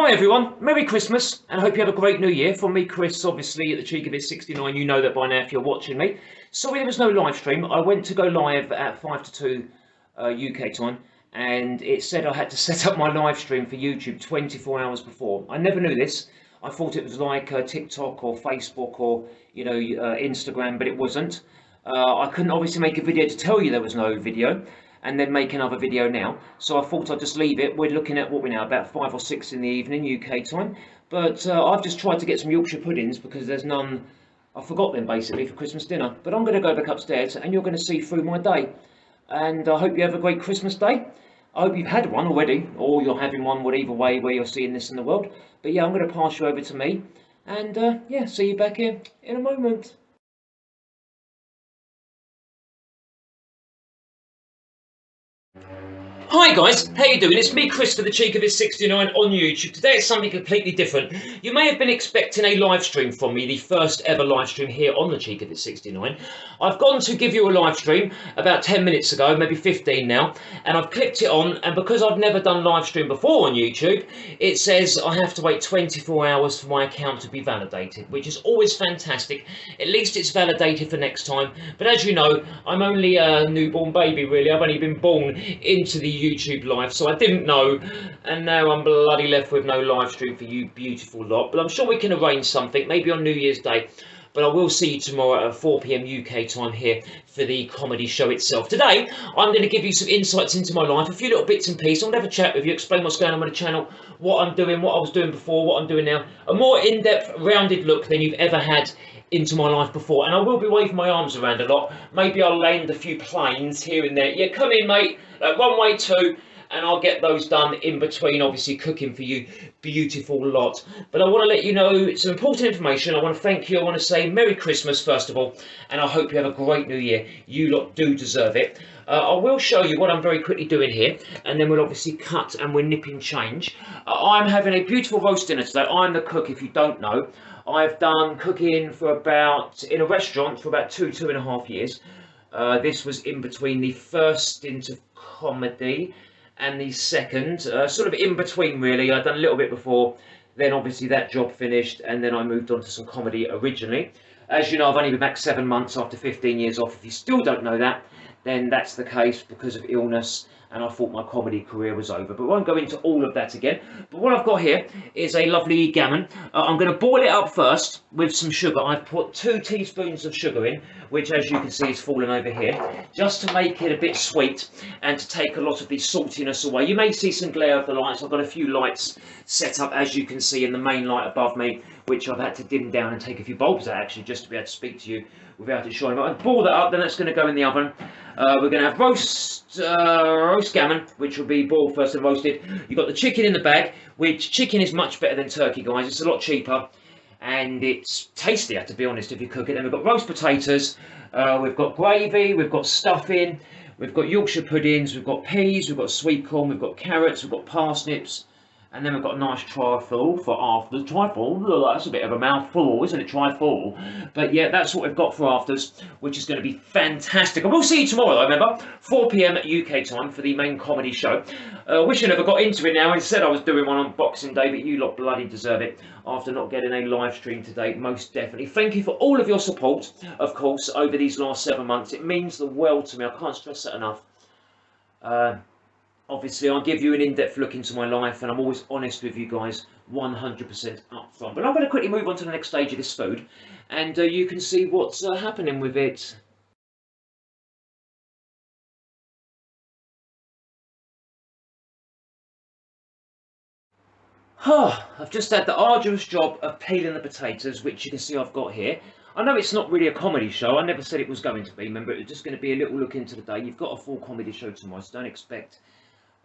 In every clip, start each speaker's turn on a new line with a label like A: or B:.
A: Hi everyone, Merry Christmas and I hope you have a great New Year. From me, Chris, obviously at the cheek of it 69, you know that by now if you're watching me. Sorry there was no live stream. I went to go live at 5 to 2 UK time and it said I had to set up my live stream for YouTube 24 hours before. I never knew this. I thought it was like TikTok or Facebook or Instagram, but it wasn't. I couldn't obviously make a video to tell you there was no video and then make another video now. So I thought I'd just leave it. We're looking at what we're now, about 5 or 6 in the evening UK time. But I've just tried to get some Yorkshire puddings because there's none. I forgot them basically for Christmas dinner. But I'm going to go back upstairs and you're going to see through my day. And I hope you have a great Christmas day. I hope you've had one already, or you're having one, whatever way where you're seeing this in the world. But yeah, I'm going to pass you over to me. And yeah, see you back here in a moment. Hi guys, how you doing? It's me, Chris, for the cheek of it 69 on YouTube. Today it's something completely different. You may have been expecting a live stream from me, the first ever live stream here on the cheek of it 69. I've gone to give you a live stream about 10 minutes ago, maybe 15 now, and I've clicked it on, and because I've never done live stream before on YouTube, it says I have to wait 24 hours for my account to be validated, which is always fantastic. At least it's validated for next time. But as you know, I'm only a newborn baby really. I've only been born into the YouTube live, so I didn't know, and now I'm bloody left with no live stream for you beautiful lot. But I'm sure we can arrange something, maybe on New Year's Day. But I will see you tomorrow at 4 PM UK time here for the comedy show itself. Today, I'm going to give you some insights into my life, a few little bits and pieces. I'm going to have a chat with you, explain what's going on with the channel, what I'm doing, what I was doing before, what I'm doing now. A more in-depth, rounded look than you've ever had into my life before. And I will be waving my arms around a lot. Maybe I'll land a few planes here and there. Yeah, come in, mate. One way, two. And I'll get those done in between, obviously, cooking for you beautiful lot. But I want to let you know some important information. I want to thank you. I want to say Merry Christmas, first of all, and I hope you have a great New Year. You lot do deserve it. I will show you what I'm very quickly doing here, and then we'll obviously cut and we're nipping change. I'm having a beautiful roast dinner today. I'm the cook, if you don't know. I've done cooking in a restaurant for about 2.5 years. This was in between the first stint of comedy and the second, sort of in between really. I'd done a little bit before, then obviously that job finished, and then I moved on to some comedy originally. As you know, I've only been back 7 months after 15 years off. If you still don't know that, then that's the case because of illness, and I thought my comedy career was over. But we won't go into all of that again. But what I've got here is a lovely gammon. I'm going to boil it up first with some sugar. I've put 2 teaspoons of sugar in, which as you can see is falling over here, just to make it a bit sweet and to take a lot of the saltiness away. You may see some glare of the lights. I've got a few lights set up, as you can see, in the main light above me, which I've had to dim down and take a few bulbs out actually, just to be able to speak to you without it shining. I'll boil that up, then that's going to go in the oven. We're going to have roast gammon, which will be boiled first and roasted. You've got the chicken in the bag, which chicken is much better than turkey, guys. It's a lot cheaper and it's tastier, to be honest, if you cook it. Then we've got roast potatoes, we've got gravy, we've got stuffing, we've got Yorkshire puddings, we've got peas, we've got sweet corn, we've got carrots, we've got parsnips. And then we've got a nice trifle for after. Trifle, that's a bit of a mouthful, isn't it? Trifle. But yeah, that's what we've got for afters, which is going to be fantastic. And we'll see you tomorrow, though, remember? 4 PM UK time for the main comedy show. Wish I never got into it now. Instead, I was doing one on Boxing Day, but you lot bloody deserve it after not getting a live stream today, most definitely. Thank you for all of your support, of course, over these last 7 months. It means the world to me. I can't stress that enough. Obviously, I'll give you an in-depth look into my life, and I'm always honest with you guys, 100% up front. But I'm going to quickly move on to the next stage of this food, and you can see what's happening with it. I've just had the arduous job of peeling the potatoes, which you can see I've got here. I know it's not really a comedy show. I never said it was going to be. Remember, it was just going to be a little look into the day. You've got a full comedy show tomorrow, so don't expect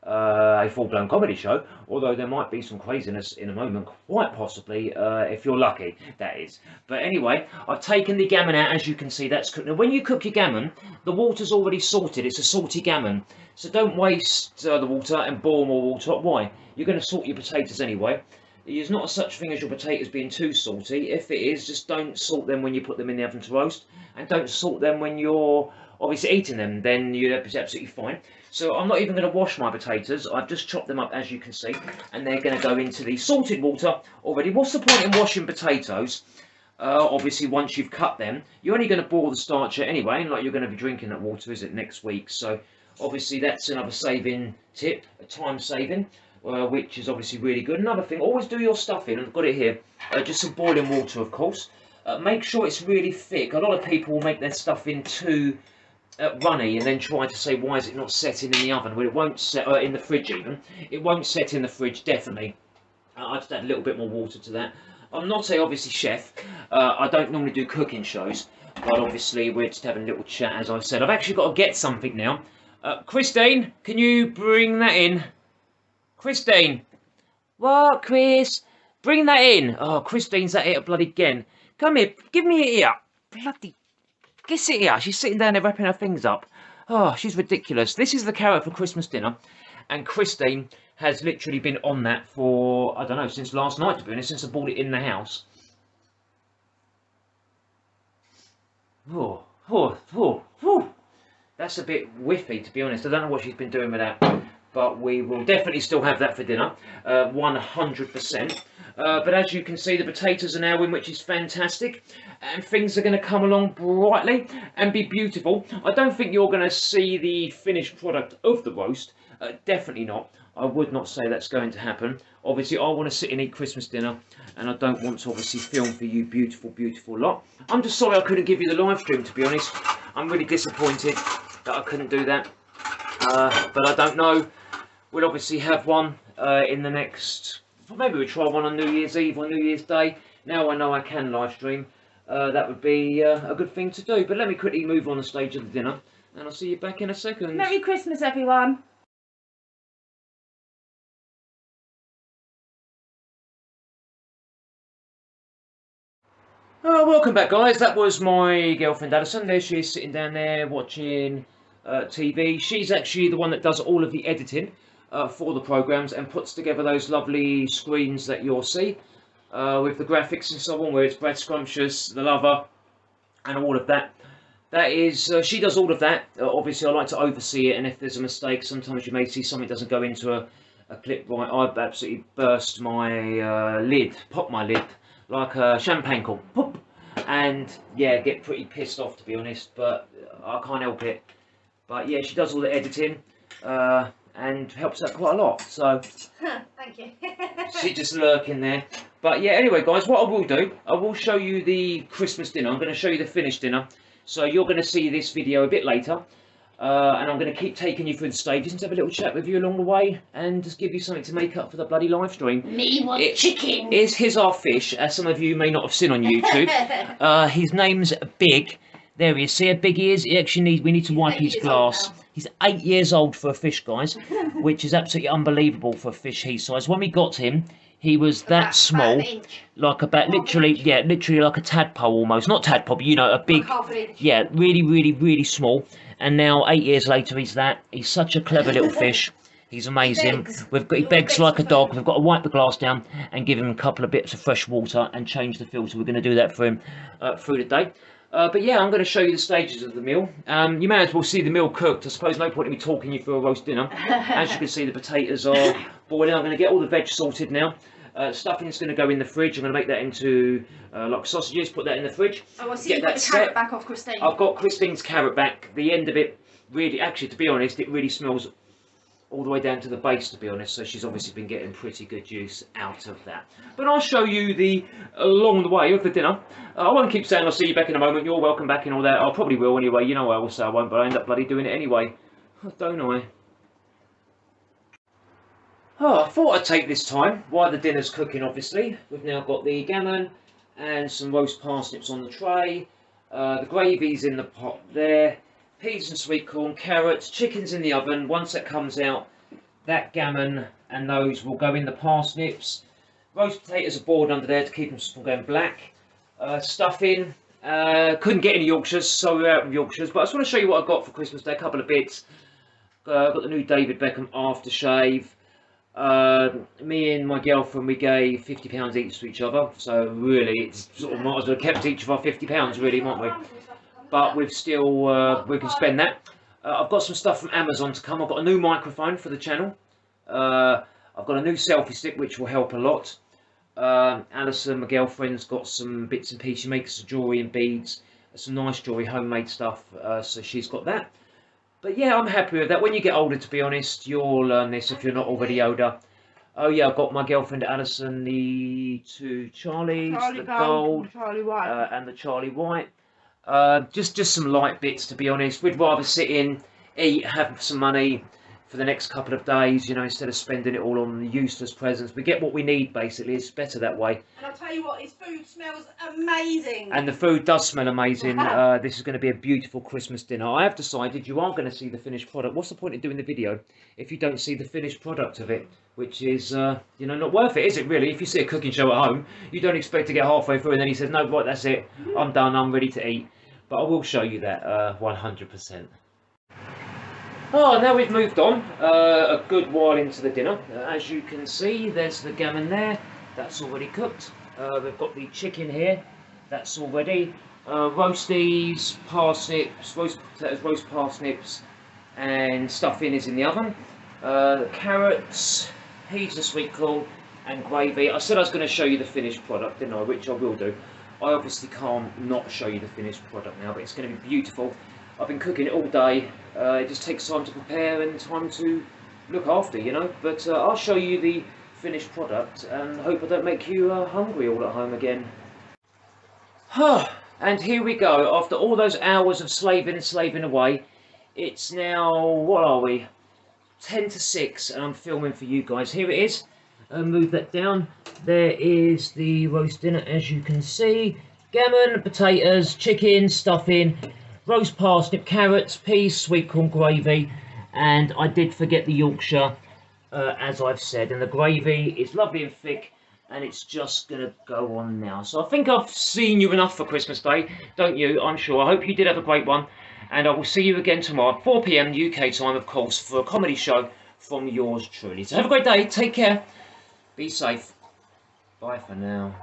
A: a full-blown comedy show, although there might be some craziness in a moment, quite possibly, if you're lucky, that is. But anyway, I've taken the gammon out, as you can see, that's cooked. Now, when you cook your gammon, the water's already salted. It's a salty gammon, so don't waste the water and boil more water. Why? You're going to salt your potatoes anyway. There's not such thing as your potatoes being too salty. If it is, just don't salt them when you put them in the oven to roast, and don't salt them when you're obviously eating them, then you're absolutely fine. So I'm not even going to wash my potatoes. I've just chopped them up, as you can see, and they're going to go into the salted water already. What's the point in washing potatoes? Obviously, once you've cut them, you're only going to boil the starch anyway, and like you're going to be drinking that water, is it, next week? So obviously that's another saving tip, a time saving, which is obviously really good. Another thing, always do your stuffing. I've got it here, just some boiling water, of course. Make sure it's really thick. A lot of people will make their stuffing too runny and then try to say, why is it not setting in the oven? Well, it won't set in the fridge even. It won't set in the fridge, definitely. I just add a little bit more water to that. I'm not a obviously chef. I don't normally do cooking shows, but obviously we're just having a little chat, as I said. I've actually got to get something now. Christine, can you bring that in? Christine. What, Chris? Bring that in. Oh, Christine's at it bloody again. Come here, give me it here. Bloody... Get sit here. She's sitting down there wrapping her things up. Oh, she's ridiculous. This is the carrot for Christmas dinner. And Christine has literally been on that for, I don't know, since last night, to be honest, since I bought it in the house. Oh, oh, oh, oh. That's a bit whiffy, to be honest. I don't know what she's been doing with that. But we will definitely still have that for dinner, 100%. But as you can see, the potatoes are now in, which is fantastic. And things are going to come along brightly and be beautiful. I don't think you're going to see the finished product of the roast. Definitely not. I would not say that's going to happen. Obviously, I want to sit and eat Christmas dinner, and I don't want to obviously film for you beautiful, beautiful lot. I'm just sorry I couldn't give you the live stream, to be honest. I'm really disappointed that I couldn't do that. But I don't know. We'll obviously have one in the next... Maybe we'll try one on New Year's Eve or New Year's Day. Now I know I can live stream. That would be a good thing to do. But let me quickly move on the stage of the dinner, and I'll see you back in a second.
B: Merry Christmas, everyone.
A: Welcome back, guys. That was my girlfriend Addison. There she is, sitting down there watching TV. She's actually the one that does all of the editing for the programs and puts together those lovely screens that you'll see with the graphics and so on, where it's Brad Scrumptious, The Lover, and all of that. That is, she does all of that. Obviously, I like to oversee it, and if there's a mistake, sometimes you may see something doesn't go into a clip right. I've absolutely burst my lid, popped my lid, like a champagne cork, pop, and yeah, get pretty pissed off, to be honest, but I can't help it. But yeah, she does all the editing and helps out quite a lot, so
B: Thank you.
A: she's just lurking there. But yeah, anyway guys, what I will do, I will show you the Christmas dinner. I'm going to show you the finished dinner, so you're going to see this video a bit later. And I'm going to keep taking you through the stages and have a little chat with you along the way and just give you something to make up for the bloody live stream.
B: Me want chicken.
A: Here's our fish, as some of you may not have seen on YouTube. His name's Big. There he is. See how big he is? He actually we need to wipe his glass. He's 8 years old for a fish, guys, which is absolutely unbelievable for a fish his size. When we got him, he was that small, like about literally like a tadpole almost. Not tadpole, but you know, a big, yeah, really, really, really small. And now 8 years later, he's such a clever little fish. He's amazing. He begs like a dog. We've got to wipe the glass down and give him a couple of bits of fresh water and change the filter. We're going to do that for him through the day. But yeah, I'm going to show you the stages of the meal. You may as well see the meal cooked. I suppose no point in me talking you through a roast dinner. As you can see, the potatoes are boiling. I'm going to get all the veg sorted now. Stuffing's going to go in the fridge. I'm going to make that into like sausages, put that in the fridge.
B: Oh, I see you've got the carrot back off Christine.
A: I've got Christine's carrot back. The end of it really, actually, to be honest, it really smells all the way down to the base, to be honest. So she's obviously been getting pretty good use out of that. But I'll show you the along the way of the dinner. I won't keep saying I'll see you back in a moment. You're welcome back and all that. I probably will anyway. You know I will say I won't, but I end up bloody doing it anyway. Don't I? Oh, I thought I'd take this time while the dinner's cooking, obviously. We've now got the gammon and some roast parsnips on the tray. The gravy's in the pot there. Peas and sweet corn, carrots, chicken's in the oven. Once that comes out, that gammon and those will go in the parsnips. Roast potatoes are boiled under there to keep them from going black. Stuffing. Couldn't get any Yorkshires, so we're out of Yorkshires. But I just want to show you what I've got for Christmas Day. A couple of bits. Got the new David Beckham aftershave. Me and my girlfriend, we gave £50 each to each other, so really it's sort of might as well kept each of our £50 really, mightn't we? but we've still we can spend that. I've got some stuff from Amazon to come. I've got a new microphone for the channel. I've got a new selfie stick which will help a lot. Alison, my girlfriend's got some bits and pieces. She makes some jewellery and beads, some nice jewellery, homemade stuff, so she's got that. But yeah, I'm happy with that. When you get older, to be honest, you'll learn this if you're not already older. Oh yeah, I've got my girlfriend Alison the two Charlies, the gold,
B: Charlie White.
A: and the Charlie White. Just some light bits, to be honest. We'd rather sit in, eat, have some money for the next couple of days, you know, instead of spending it all on useless presents. We get what we need, basically. It's better that way.
B: And I'll tell you what, his food smells amazing.
A: And the food does smell amazing. This is going to be a beautiful Christmas dinner. I have decided you are going to see the finished product. What's the point of doing the video if you don't see the finished product of it? Which is, you know, not worth it, is it really? If you see a cooking show at home, you don't expect to get halfway through and then he says, no, right, that's it. I'm done, I'm ready to eat. But I will show you that 100%. Oh, now we've moved on a good while into the dinner. As you can see, there's the gammon there. That's already cooked. We've got the chicken here. That's all ready. Roasties, parsnips, roast potatoes, roast parsnips, and stuffing is in the oven. Carrots, peas and sweet corn, and gravy. I said I was going to show you the finished product, didn't I? Which I will do. I obviously can't not show you the finished product now, but it's going to be beautiful. I've been cooking it all day. It just takes time to prepare and time to look after, you know. But I'll show you the finished product and hope I don't make you hungry all at home again. And here we go. After all those hours of slaving away, it's now, what are we? 10 to 6, and I'm filming for you guys. Here it is. Move that down. There is the roast dinner, as you can see. Gammon, potatoes, chicken, stuffing, roast parsnip, carrots, peas, sweet corn, gravy, and I did forget the Yorkshire, as I've said. And the gravy is lovely and thick, and it's just going to go on now. So I think I've seen you enough for Christmas Day, don't you? I'm sure. I hope you did have a great one, and I will see you again tomorrow at 4 PM UK time, of course, for a comedy show from yours truly. So have a great day. Take care. Be safe. Bye for now.